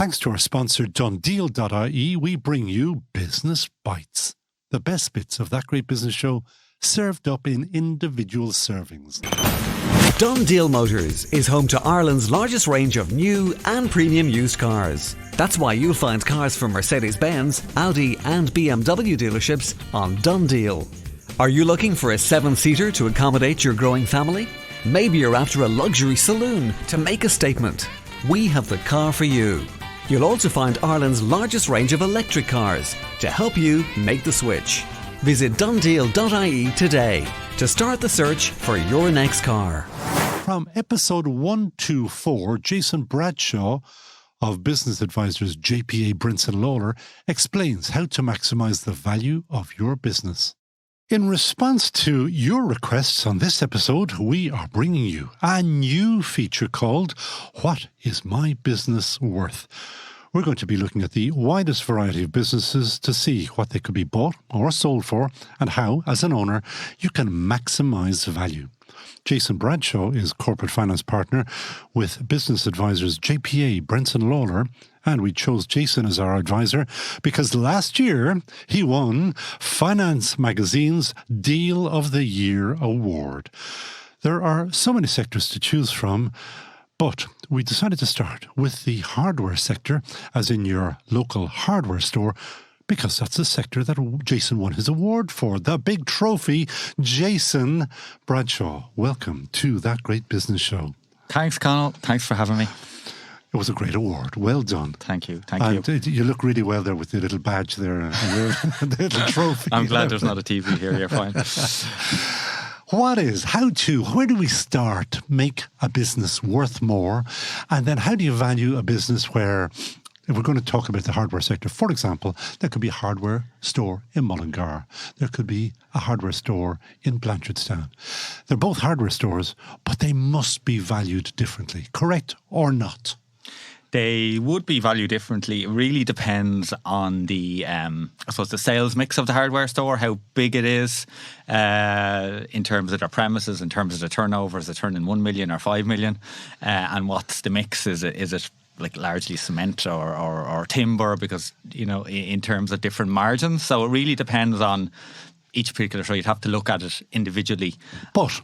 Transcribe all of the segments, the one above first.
Thanks to our sponsor, Dundeal.ie, we bring you Business Bites, the best bits of that great business show served up in individual servings. Dundeal Motors is home to Ireland's largest range of new and premium used cars. That's why you'll find cars from Mercedes-Benz, Audi and BMW dealerships on Dundeal. Are you looking for a 7-seater to accommodate your growing family? Maybe you're after a luxury saloon to make a statement. We have the car for you. You'll also find Ireland's largest range of electric cars to help you make the switch. Visit Dundeal.ie today to start the search for your next car. From episode 124, Jason Bradshaw of business advisors JPA Brenson Lawlor explains how to maximize the value of your business. In response to your requests on this episode, we are bringing you a new feature called What is My Business Worth? We're going to be looking at the widest variety of businesses to see what they could be bought or sold for and how, as an owner, you can maximize value. Jason Bradshaw is corporate finance partner with business advisors JPA Brenson Lawlor, and we chose Jason as our advisor because last year he won Finance Magazine's Deal of the Year award. There are so many sectors to choose from, but we decided to start with the hardware sector, as in your local hardware store, because that's the sector that Jason won his award for, the big trophy. Jason Bradshaw, welcome to That Great Business Show. Thanks, Conal. Thanks for having me. It was a great award. Well done. Thank you. You look really well there with the little badge there and the little trophy. I'm glad there's not a TV here. You're fine. Where do we start? Make a business worth more? And then how do you value a business where, if we're going to talk about the hardware sector, for example, there could be a hardware store in Mullingar. There could be a hardware store in Blanchardstown. They're both hardware stores, but they must be valued differently, correct or not? They would be valued differently. It really depends on the, the sales mix of the hardware store, how big it is in terms of their premises, in terms of the turnover. Is it turning 1 million or 5 million? And what's the mix? Is it like largely cement or timber? Because, you know, in terms of different margins. So it really depends on each particular store. You'd have to look at it individually. But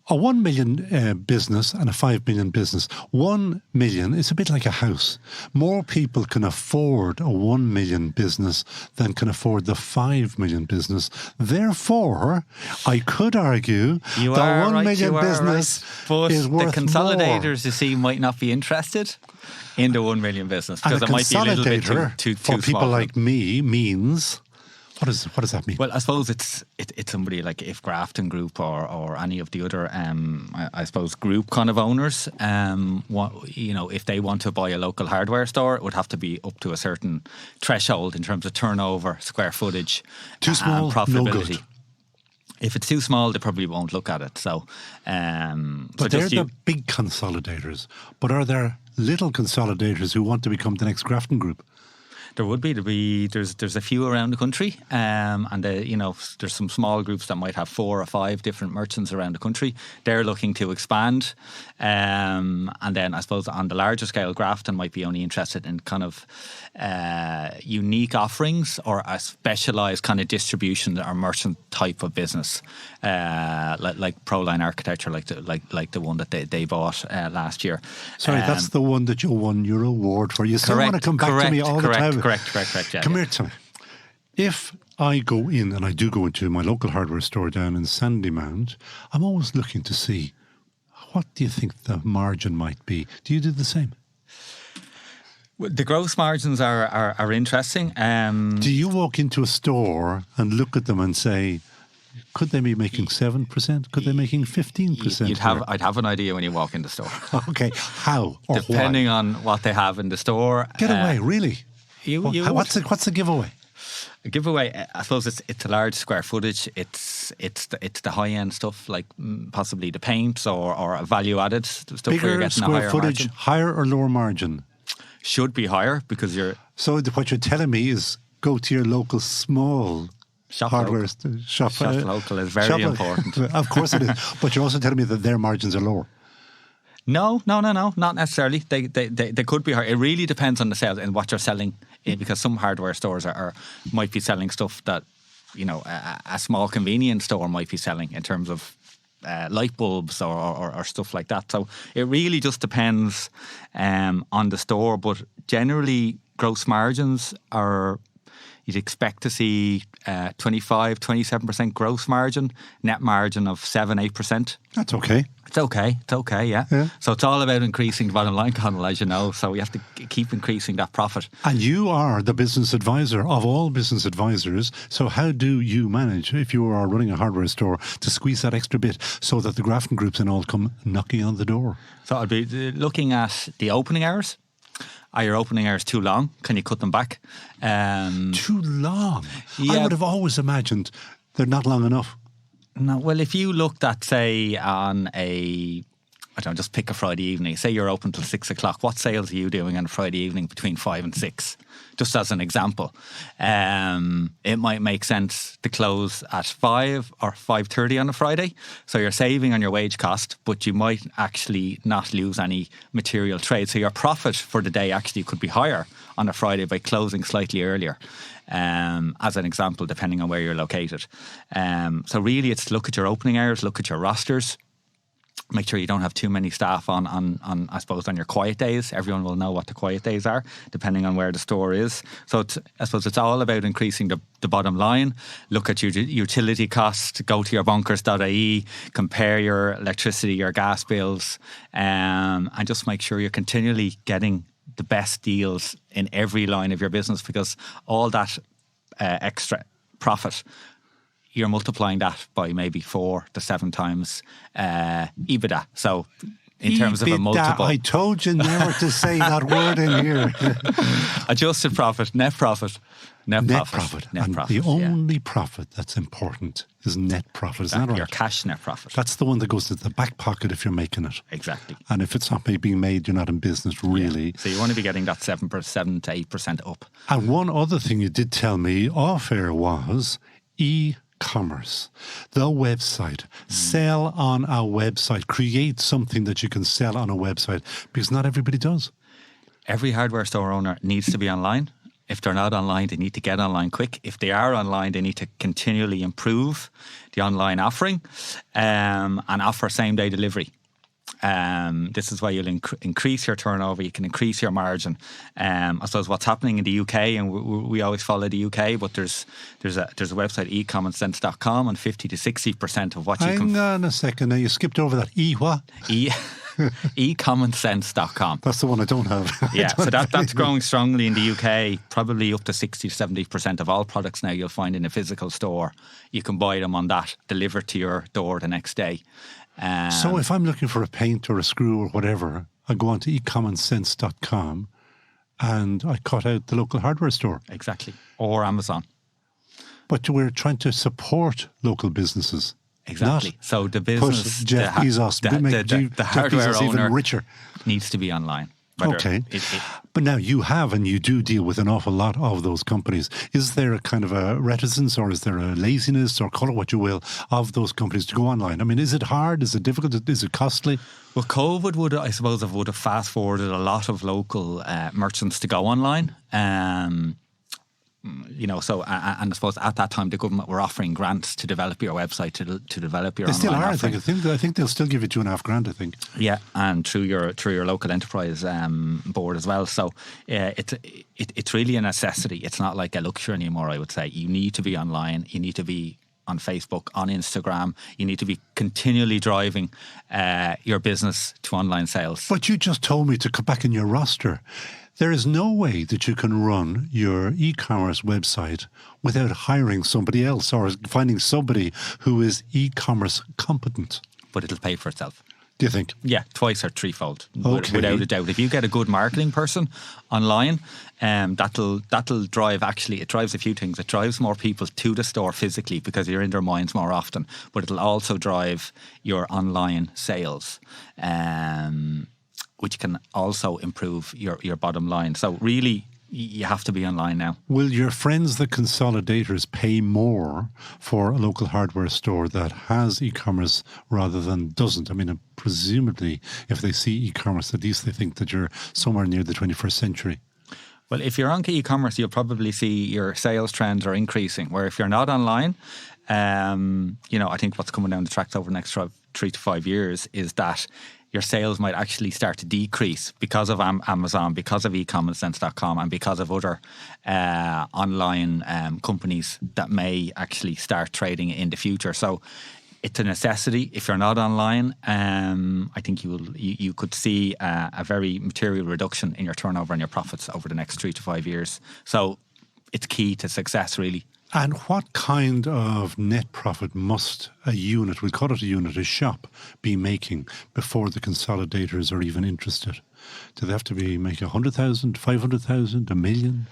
a 1 million business and a 5 million business, 1 million is a bit like a house. More people can afford a 1 million business than can afford the 5 million business. Therefore, I could argue the 1 million business is worth the consolidators, more. You see, might not be interested in the 1 million business because it might be a little bit too for people small. Like me means... What does that mean? Well, I suppose it's somebody like if Grafton Group or any of the other, I suppose, group kind of owners, if they want to buy a local hardware store, it would have to be up to a certain threshold in terms of turnover, square footage, too small, profitability. No good. If it's too small, they probably won't look at it. So, but they're the big consolidators. But are there little consolidators who want to become the next Grafton Group? There would be. There's a few around the country, and there's some small groups that might have 4 or 5 different merchants around the country. They're looking to expand, and then I suppose on the larger scale, Grafton might be only interested in kind of unique offerings or a specialised kind of distribution or merchant type of business, like Proline Architecture, like the one that they bought last year. Sorry, that's the one that you won your award for. You still want to come back to me all the time. Correct. Yeah, Come here to me. If I go in, and I do go into my local hardware store down in Sandymount, I'm always looking to see, what do you think the margin might be? Do you do the same? Well, the gross margins are interesting. Do you walk into a store and look at them and say, could they be making 7%? Could they be making 15%? I'd have an idea when you walk in the store. Okay, how or depending why? on what they have in the store. Get away, really? What's the giveaway? A giveaway, I suppose it's a large square footage. It's the high end stuff like possibly the paint or a value added stuff. Bigger where you're getting square a higher footage, margin. higher or lower margin? Should be higher because you're. So what you're telling me is go to your local small Shop hardware shop local is very important. Of course it is. But you're also telling me that their margins are lower. No, not necessarily. They could be hard. It really depends on the sales and what you're selling, because some hardware stores might be selling stuff that, a small convenience store might be selling in terms of light bulbs or stuff like that. So it really just depends on the store. But generally, gross margins you'd expect to see 25, 27% gross margin, net margin of 7-8%. That's okay. It's okay, yeah. So it's all about increasing the bottom line, Conal, as you know. So we have to keep increasing that profit. And you are the business advisor of all business advisors. So how do you manage, if you are running a hardware store, to squeeze that extra bit so that the Grafton groups and all come knocking on the door? So I'd be looking at the opening hours. Are your opening hours too long? Can you cut them back? Too long? Yeah. I would have always imagined they're not long enough. No, well, if you looked at, say, on just pick a Friday evening, say you're open till 6 o'clock, what sales are you doing on a Friday evening between 5 and 6? Just as an example. It might make sense to close at 5 or 5:30 on a Friday. So you're saving on your wage cost, but you might actually not lose any material trade. So your profit for the day actually could be higher on a Friday by closing slightly earlier. As an example, depending on where you're located. So really it's look at your opening hours, look at your rosters. Make sure you don't have too many staff on I suppose, on your quiet days. Everyone will know what the quiet days are, depending on where the store is. So I suppose it's all about increasing the bottom line. Look at your utility costs. Go to your bonkers.ie, compare your electricity, your gas bills, and just make sure you're continually getting the best deals in every line of your business, because all that extra profit, you're multiplying that by maybe 4 to 7 times EBITDA. So in terms of a multiple. I told you never to say that word in here. Adjusted profit, net profit. Net profit. The only profit that's important is net profit. Isn't that right? Your cash net profit. That's the one that goes to the back pocket if you're making it. Exactly. And if it's not being made, you're not in business, really. Yeah. So you want to be getting that 7 to 8% up. And one other thing you did tell me off air was e-commerce, the website. Sell on a website. Create something that you can sell on a website, because not everybody does. Every hardware store owner needs to be online. If they're not online, they need to get online quick. If they are online, they need to continually improve the online offering and offer same-day delivery. This is why you'll increase your turnover, you can increase your margin. I suppose what's happening in the UK, and we always follow the UK, but there's a website, ecommonsense.com, and 50 to 60% of what you can... Hang on a second, now you skipped over that. What? ecommonsense.com. That's the one I don't have. Yeah, so that's growing strongly in the UK, probably up to 60 to 70% of all products now you'll find in a physical store. You can buy them on that, delivered to your door the next day. So if I'm looking for a paint or a screw or whatever, I go on to ecommonsense.com and I cut out the local hardware store. Exactly. Or Amazon. But we're trying to support local businesses. Exactly. So the business, Jeff Bezos, the hardware Bezos owner even richer, needs to be online. Okay. But now you have, and you do deal with an awful lot of those companies. Is there a kind of a reticence, or is there a laziness, or call it what you will, of those companies to go online? I mean, is it hard? Is it difficult? Is it costly? Well, COVID would have fast forwarded a lot of local merchants to go online. So and I suppose at that time the government were offering grants to develop your website, to develop your. They still online are. offering. I think they'll still give you $2.5 grand. I think. Yeah, and through your local enterprise board as well. So it's really a necessity. It's not like a luxury anymore. I would say you need to be online. You need to be on Facebook, on Instagram. You need to be continually driving your business to online sales. But you just told me to cut back in your roster. There is no way that you can run your e-commerce website without hiring somebody else or finding somebody who is e-commerce competent. But it'll pay for itself. Do you think? Yeah, twice or threefold, Okay. without a doubt. If you get a good marketing person online, that'll drive. Actually, it drives a few things. It drives more people to the store physically because you're in their minds more often. But it'll also drive your online sales, which can also improve your bottom line. So really, you have to be online now. Will your friends, the consolidators, pay more for a local hardware store that has e-commerce rather than doesn't? I mean, presumably, if they see e-commerce, at least they think that you're somewhere near the 21st century. Well, if you're on e-commerce, you'll probably see your sales trends are increasing. Where if you're not online, I think what's coming down the tracks over the next 3 to 5 years is that your sales might actually start to decrease because of Amazon, because of ecommerce.com, and because of other online companies that may actually start trading in the future. So it's a necessity. If you're not online, I think you could see a very material reduction in your turnover and your profits over the next 3 to 5 years. So it's key to success, really. And what kind of net profit must a unit, we'll call it a unit, a shop, be making before the consolidators are even interested? Do they have to be making 100,000, 500,000, $1 million?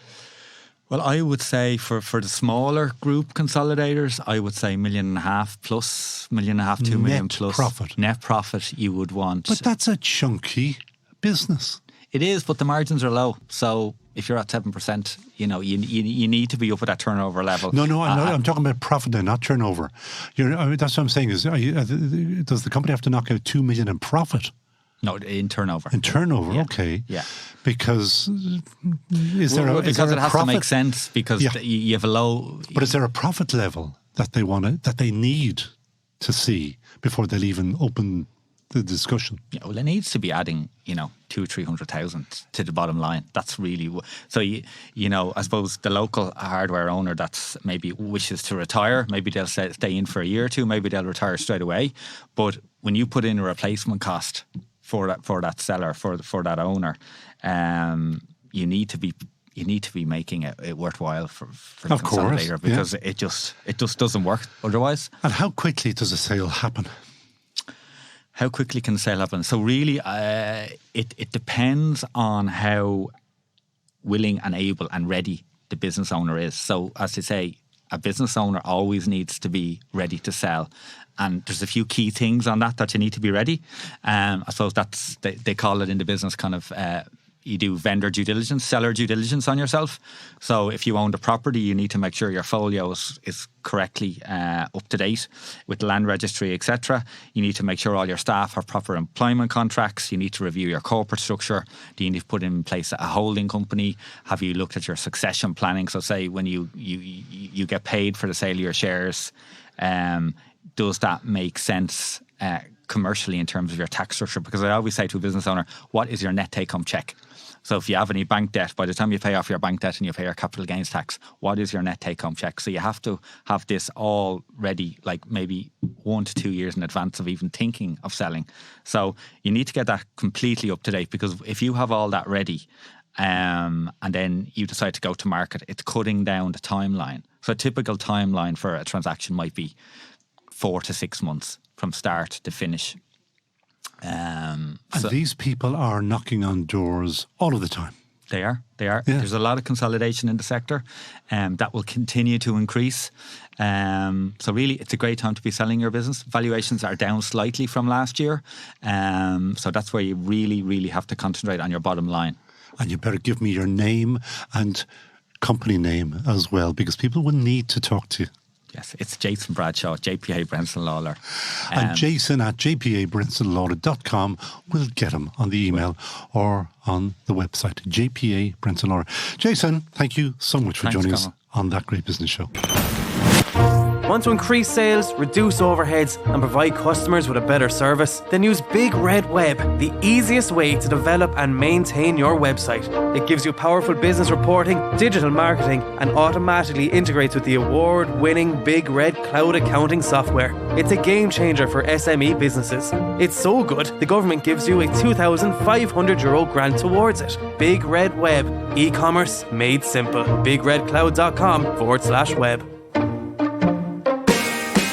Well, I would say for the smaller group consolidators, I would say $1.5 million plus, $1.5 million, $2 million plus. Profit. Net profit you would want. But that's a chunky business. It is, but the margins are low. So if you're at 7%, you need to be up at that turnover level. No, I'm talking about profit now, not turnover. That's what I'm saying. Does the company have to knock out $2 million in profit? No, in turnover. In turnover, Yeah. Okay. Yeah. Because Because it has to make sense, because you have a low... But is there a profit level that they need to see before they'll even open the discussion? Yeah, well, it needs to be adding, 200,000 or 300,000 to the bottom line. That's really so. I suppose the local hardware owner that's maybe wishes to retire, maybe they'll stay in for a year or two, maybe they'll retire straight away. But when you put in a replacement cost for that seller, for that owner, you need to be making it worthwhile for the consolidator, because it just doesn't work otherwise. And how quickly does a sale happen? How quickly can the sale happen? So really, it depends on how willing and able and ready the business owner is. So as I say, a business owner always needs to be ready to sell. And there's a few key things on that you need to be ready. I suppose they call it in the business kind of... you do vendor due diligence, seller due diligence on yourself. So if you own the property, you need to make sure your folio is correctly up to date with the land registry, etc. You need to make sure all your staff have proper employment contracts. You need to review your corporate structure. Do you need to put in place a holding company? Have you looked at your succession planning? So say when you get paid for the sale of your shares, does that make sense commercially in terms of your tax structure? Because I always say to a business owner, what is your net take-home check? So if you have any bank debt, by the time you pay off your bank debt and you pay your capital gains tax, what is your net take-home check? So you have to have this all ready, like maybe 1 to 2 years in advance of even thinking of selling. So you need to get that completely up to date, because if you have all that ready and then you decide to go to market, it's cutting down the timeline. So a typical timeline for a transaction might be 4 to 6 months from start to finish. And these people are knocking on doors all of the time. They are. Yeah. There's a lot of consolidation in the sector, that will continue to increase. So really, it's a great time to be selling your business. Valuations are down slightly from last year. So that's where you really, really have to concentrate on your bottom line. And you better give me your name and company name as well, because people will need to talk to you. Yes, it's Jason Bradshaw, JPA Brenson Lawlor. And Jason at jpabrensonlawlor.com will get him on the email or on the website, JPA Brenson Lawlor. Jason, thank you so much for joining us on That Great Business Show. Want to increase sales, reduce overheads, and provide customers with a better service? Then use Big Red Web, the easiest way to develop and maintain your website. It gives you powerful business reporting, digital marketing, and automatically integrates with the award-winning Big Red cloud accounting software. It's a game changer for SME businesses. It's so good, the government gives you a €2,500 grant towards it. Big Red Web, e-commerce made simple. BigRedCloud.com/web.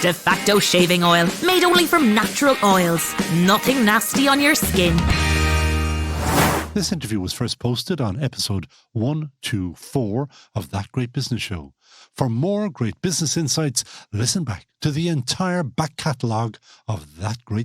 De facto shaving oil, made only from natural oils. Nothing nasty on your skin. This interview was first posted on episode 124 of That Great Business Show. For more great business insights, listen back to the entire back catalogue of That Great